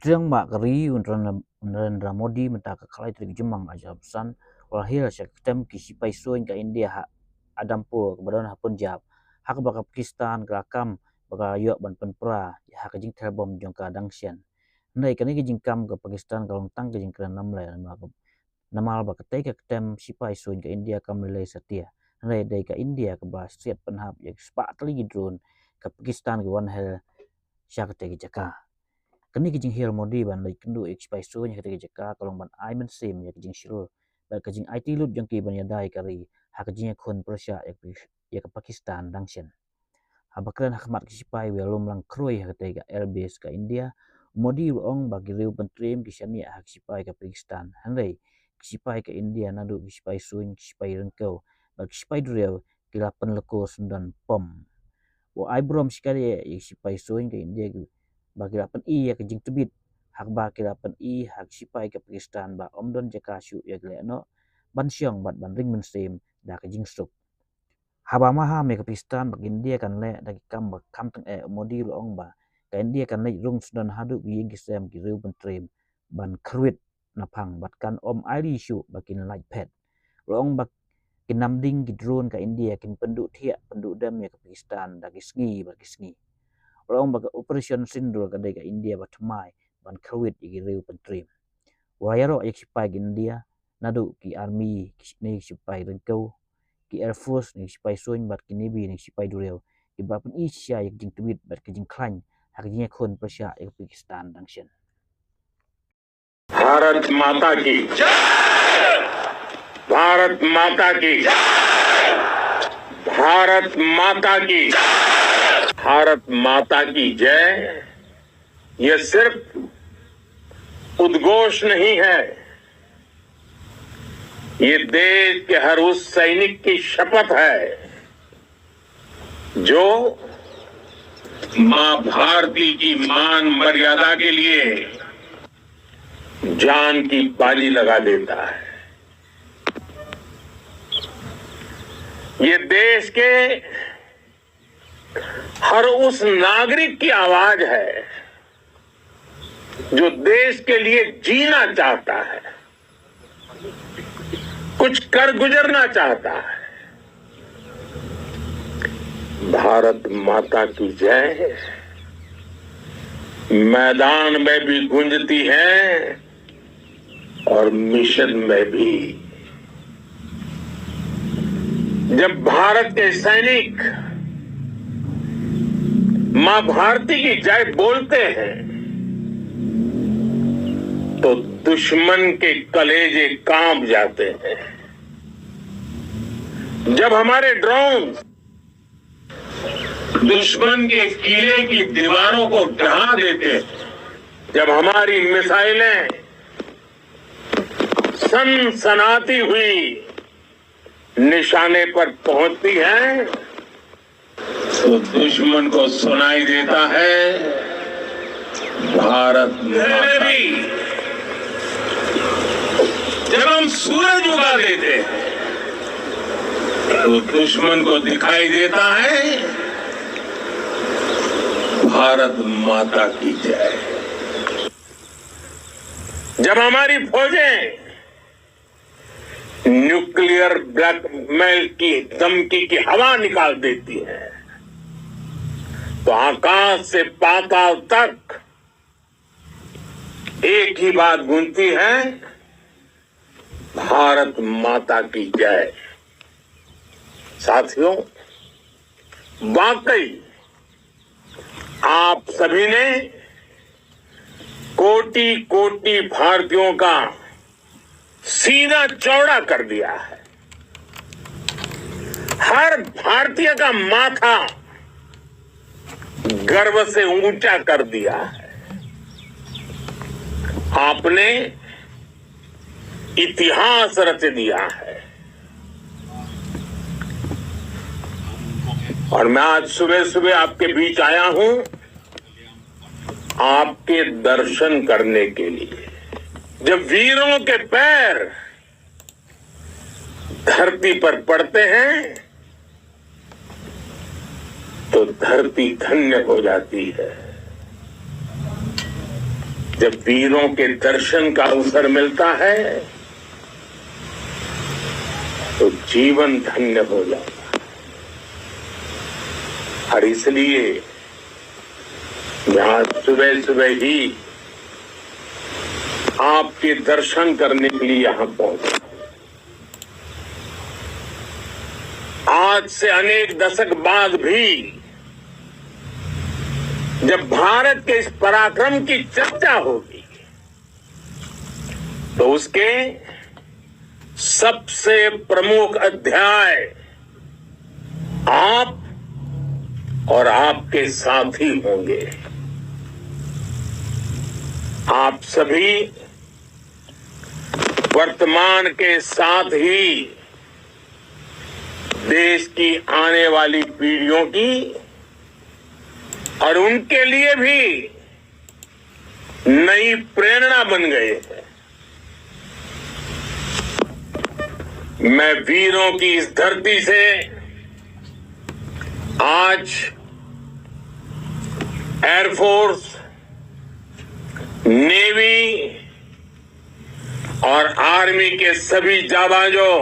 Utrang mak kari Narendra Modi mentaka kalai trik jemang aja pesan walahir syaktem kisi paisuin ka India hak adampur kebadan hak Punjab hak baka Pakistan kelakam baka yok ban penpra hak jing terbom jong ka dangsian ndai kani jing kam ke Pakistan kalong tang jing kran namlai namal baka tai ka tem sipai suin ka India kam lelai setia ndai dai ka India ke ba siat penhap yak spa tali drone ka Pakistan ke wan hel syak te jaka kani kijing hil Modi ban lai kendu expai so nya kete jaka kalong ban ai men sim ya kijing shiro ba kijing IT lut jong ki ban ya dai kari ha kijing khon Persia ya ke Pakistan dangsen habakran hakmat kisipai welum lang kroi ha kete ga airbase ka India Modi ong bagi riu pentrim kisani ha kisipai ka Pakistan handai kisipai ka India nadu kisipai suin kisipai rengkau ba kisipai duriau kilapan leko sundan pom wo aibrom sekali ya kisipai suin ka India bagi lapan i ya kejing tebit hak ba ki lapan i hak sipai ke Pakistan ba omdon jaka syu ya gle no ban syong bat ban ring men sim da kejing suk haba maha me ke Pakistan bagi India kan le da kam ba kam tang Modi lo ong ba ka India kan le rung sudan hadu gi gisem gi riu pentrim ban kruit napang bat kan om ali syu bakin light pad lo ong ba kinam ding gi drone ka India kin penduk thia penduk dam ya ke Pakistan da gisngi ba gisngi orang baga operation sindur kadai ka India batmai ban kawit igi riu pentrim wayaro yak sipai India nadu ki army ni sipai rengkau ki air force ni sipai soin bat ki navy ni sipai dureu ki bapen isya yak jing tweet bat ki jing klan hak jing khon Persia yak Pakistan dangsen Bharat माता की जय भारत माता की जय भारत माता की भारत माता की जय ये सिर्फ उद्घोष नहीं है, ये देश के हर उस सैनिक की शपथ है जो मां भारती की मान मर्यादा के लिए जान की बाजी लगा देता है। ये देश के हर उस नागरिक की आवाज है जो देश के लिए जीना चाहता है, कुछ कर गुजरना चाहता है। भारत माता की जय मैदान में भी गूंजती है और मिशन में भी। जब भारत के सैनिक मां भारती की जय बोलते हैं तो दुश्मन के कलेजे कांप जाते हैं। जब हमारे ड्रोन दुश्मन के किले की दीवारों को ढहा देते हैं, जब हमारी मिसाइलें सनसनाती हुई निशाने पर पहुंचती हैं तो दुश्मन को सुनाई देता है भारत माता। जब हम सूरज उगा देते हैं तो दुश्मन को दिखाई देता है भारत माता की जय। जब हमारी फौजें न्यूक्लियर ब्लैकमेल की धमकी की हवा निकाल देती है तो आकाश से पाताल तक एक ही बात गूंजती है भारत माता की जय। साथियों, वाकई आप सभी ने कोटि कोटि भारतीयों का सीना चौड़ा कर दिया है। हर भारतीय का माथा गर्व से ऊंचा कर दिया है। आपने इतिहास रच दिया है। और मैं आज सुबह सुबह आपके बीच आया हूं आपके दर्शन करने के लिए। जब वीरों के पैर धरती पर पड़ते हैं तो धरती धन्य हो जाती है। जब वीरों के दर्शन का अवसर मिलता है तो जीवन धन्य हो जाता है। और इसलिए मैं आज सुबह सुबह ही आपके दर्शन करने के लिए यहां पहुंचा। आज से अनेक दशक बाद भी जब भारत के इस पराक्रम की चर्चा होगी तो उसके सबसे प्रमुख अध्याय आप और आपके साथी होंगे। आप सभी वर्तमान के साथ ही देश की आने वाली पीढ़ियों की और उनके लिए भी नई प्रेरणा बन गए हैं। मैं वीरों की इस धरती से आज एयरफोर्स, नेवी और आर्मी के सभी जाबाजों,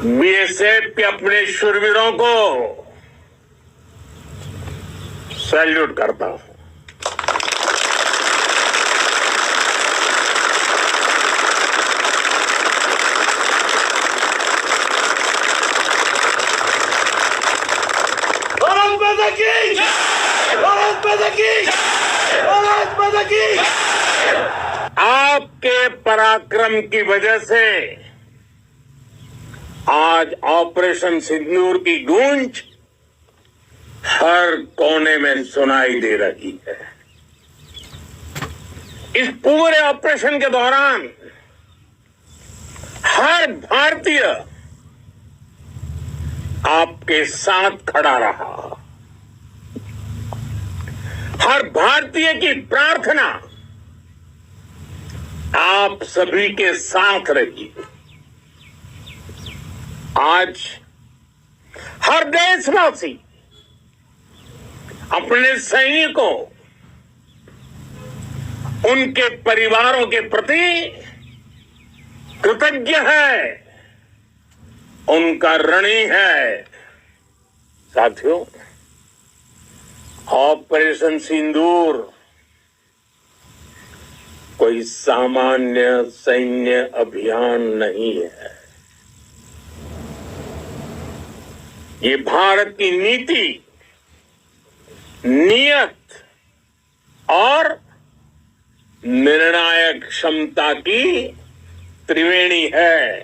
बीएसएफ के अपने शूरवीरों को सैल्यूट करता हूं। भारत माता की जय! भारत माता की जय! भारत माता की जय! आपके पराक्रम की वजह से आज ऑपरेशन सिंदूर की गूंज हर कोने में सुनाई दे रही है। इस पूरे ऑपरेशन के दौरान हर भारतीय आपके साथ खड़ा रहा। हर भारतीय की प्रार्थना आप सभी के साथ रही। आज हर देशवासी अपने सैनिकों, उनके परिवारों के प्रति कृतज्ञ है, उनका ऋणी है। साथियों, ऑपरेशन सिंदूर कोई सामान्य सैन्य अभियान नहीं है। ये भारत की नीति, नियत और निर्णायक क्षमता की त्रिवेणी है।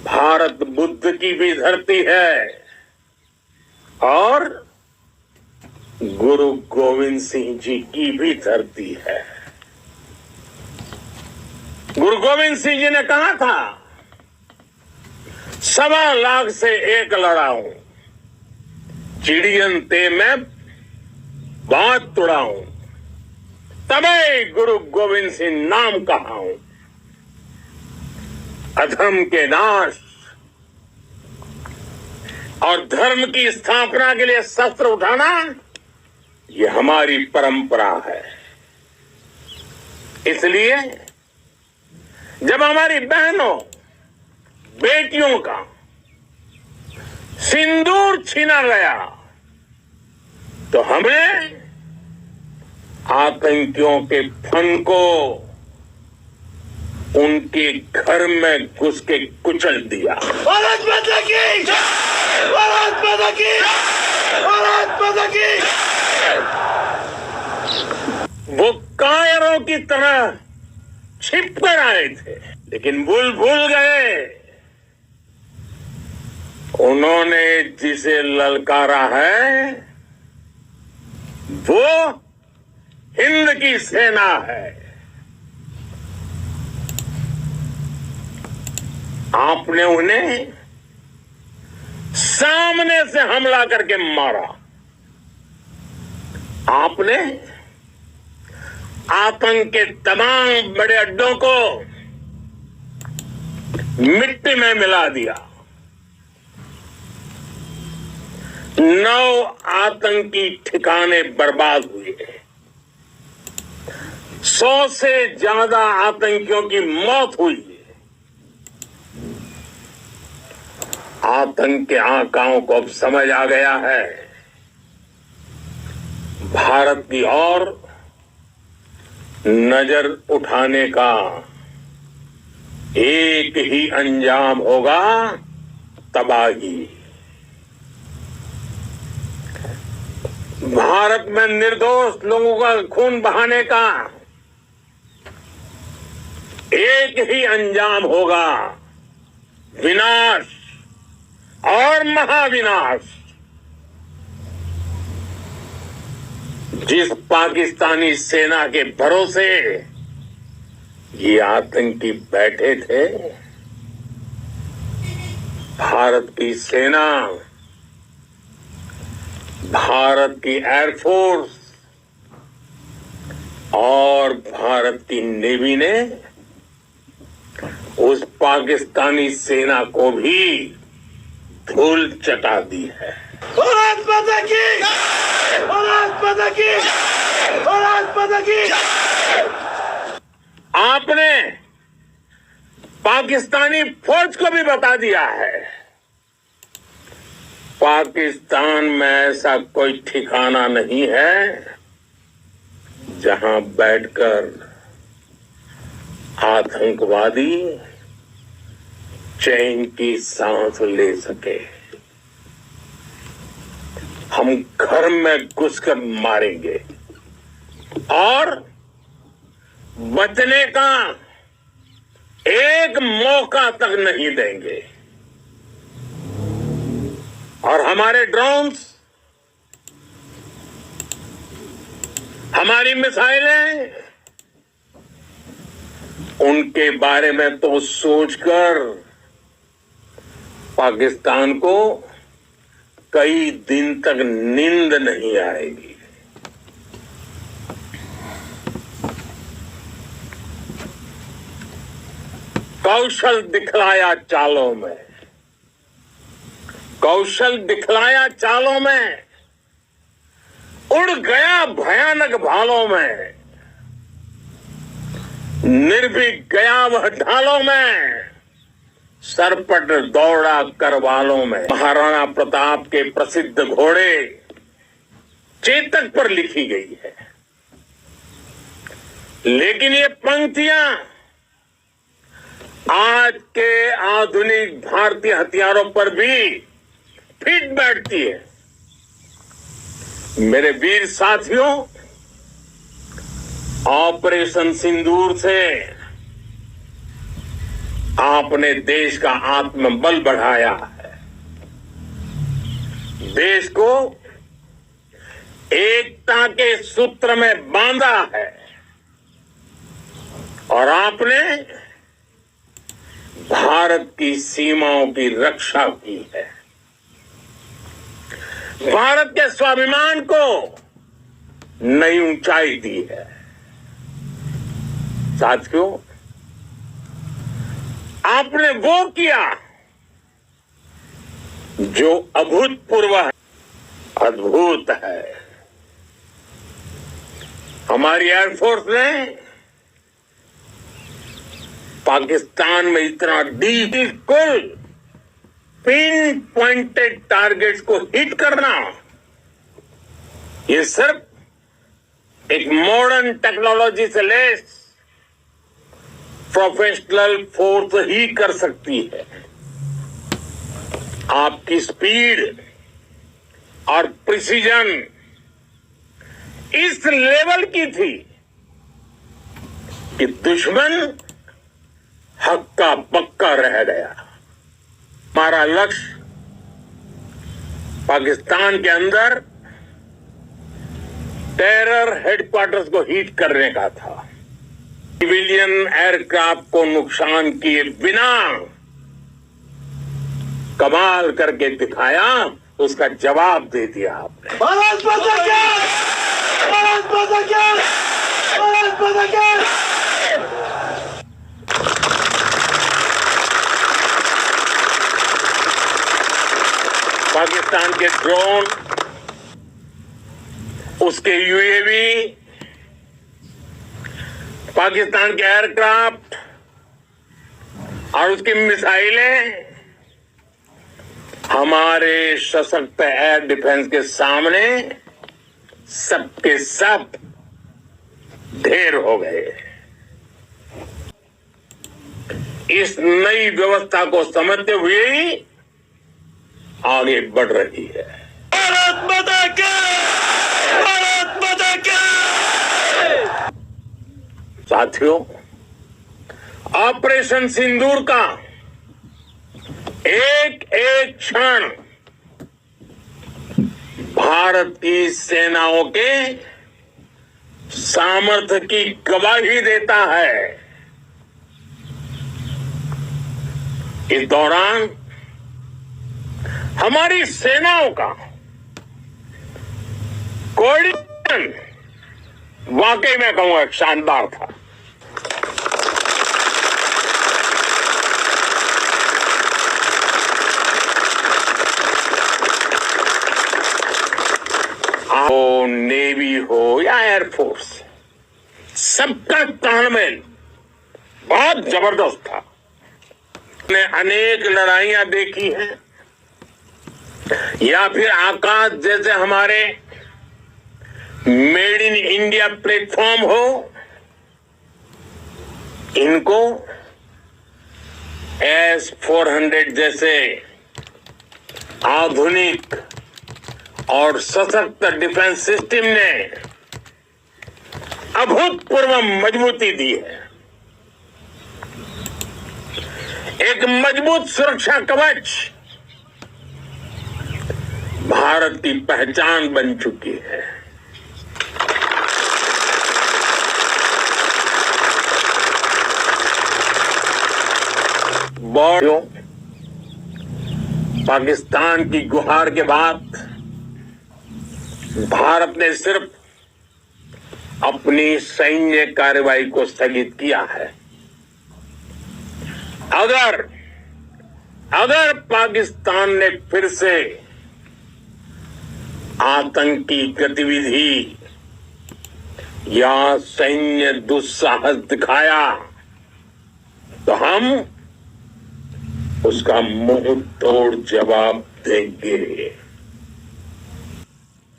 भारत बुद्ध की भी धरती है और गुरु गोविंद सिंह जी की भी धरती है। गुरु गोविंद सिंह जी ने कहा था, 1.25 लाख से एक लड़ाऊं, चिड़ियन ते मैं बात तुड़ाऊं, तबे गुरु गोविंद सिंह नाम कहाऊं। अधर्म के नाश और धर्म की स्थापना के लिए शस्त्र उठाना, ये हमारी परंपरा है। इसलिए जब हमारी बहनों, बेटियों का सिंदूर छीना गया तो हमें आतंकियों के फन को उनके घर में घुस के कुचल दिया। भारत माता की जय! भारत माता की जय! भारत माता की जय! वो कायरों की तरह छिप कर आए थे, लेकिन भूल गए उन्होंने जिसे ललकारा है वो हिंद की सेना है। आपने उन्हें सामने से हमला करके मारा। आपने आतंक के तमाम बड़े अड्डों को मिट्टी में मिला दिया। 9 आतंकी ठिकाने बर्बाद हुए, 100 से ज्यादा आतंकियों की मौत हुई। आतंक के आकाओं को अब समझ आ गया है, भारत की ओर नजर उठाने का एक ही अंजाम होगा, तबाही। भारत में निर्दोष लोगों का खून बहाने का एक ही अंजाम होगा, विनाश और महाविनाश। जिस पाकिस्तानी सेना के भरोसे ये आतंकी बैठे थे, भारत की सेना, भारत की एयरफोर्स और भारत की नेवी ने उस पाकिस्तानी सेना को भी धूल चटा दी है। भारत माता की, भारत माता की, भारत माता की। आपने पाकिस्तानी फौज को भी बता दिया है, पाकिस्तान में ऐसा कोई ठिकाना नहीं है जहां बैठकर आतंकवादी चैन की सांस ले सके। हम घर में घुसकर मारेंगे और बचने का एक मौका तक नहीं देंगे। और हमारे ड्रोन्स, हमारी मिसाइलें, उनके बारे में तो सोचकर पाकिस्तान को कई दिन तक नींद नहीं आएगी। कौशल दिखलाया चालों में, कौशल दिखलाया चालों में, उड़ गया भयानक भालों में, निर्भीक गया वह ढालों में, सरपट दौड़ा करवालों में। महाराणा प्रताप के प्रसिद्ध घोड़े चेतक पर लिखी गई है, लेकिन ये पंक्तियां आज के आधुनिक भारतीय हथियारों पर भी फिट बैठती है। मेरे वीर साथियों, ऑपरेशन सिंदूर से आपने देश का आत्मबल बढ़ाया है, देश को एकता के सूत्र में बांधा है और आपने भारत की सीमाओं की रक्षा की है। भारत के स्वाभिमान को नई ऊंचाई दी है। साथियों, आपने वो किया जो अभूतपूर्व है, अद्भुत है। हमारी एयरफोर्स ने पाकिस्तान में इतना बिल्कुल पिन पॉइंटेड टारगेट्स को हिट करना, ये सिर्फ एक मॉडर्न टेक्नोलॉजी से लेस प्रोफेशनल फोर्स ही कर सकती है। आपकी स्पीड और प्रिसीजन इस लेवल की थी कि दुश्मन हक्का बक्का रह गया। हमारा लक्ष्य पाकिस्तान के अंदर टेरर हेडक्वार्टर्स को हिट करने का था। सिविलियन एयरक्राफ्ट को नुकसान किए बिना कमाल करके दिखाया, उसका जवाब दे दिया आपने। भारत माता की, भारत माता की, भारत माता की। पाकिस्तान के ड्रोन, उसके यूएवी, पाकिस्तान के एयरक्राफ्ट और उसकी मिसाइलें हमारे सशक्त एयर डिफेंस के सामने सबके सब ढेर हो गए। इस नई व्यवस्था को समझते हुए ही आगे बढ़ रही है। भारत माता की! भारत माता की! साथियों, ऑपरेशन सिंदूर का एक एक क्षण भारत की सेनाओं के सामर्थ्य की गवाही देता है। इस दौरान हमारी सेनाओं का कोऑर्डिनेशन वाकई में कहूंगा शानदार था। हो नेवी हो या एयरफोर्स, सबका तालमेल बहुत जबरदस्त था। ने अनेक लड़ाइयां देखी हैं, या फिर आकाश जैसे हमारे मेड इन इंडिया प्लेटफॉर्म हो, इनको S-400 जैसे आधुनिक और सशक्त डिफेंस सिस्टम ने अभूतपूर्व मजबूती दी है। एक मजबूत सुरक्षा कवच भारत की पहचान बन चुकी है। बॉर्डरों, पाकिस्तान की गुहार के बाद भारत ने सिर्फ अपनी सैन्य कार्रवाई को स्थगित किया है। अगर पाकिस्तान ने फिर से आतंकी गतिविधि या सैन्य दुस्साहस दिखाया तो हम उसका मुंह तोड़ जवाब देंगे।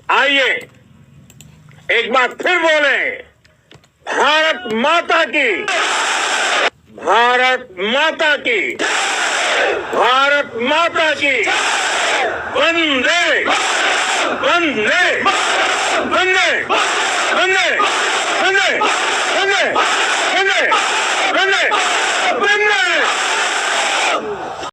आइए एक बार फिर बोले, भारत माता की! भारत माता की! भारत माता की! वंदे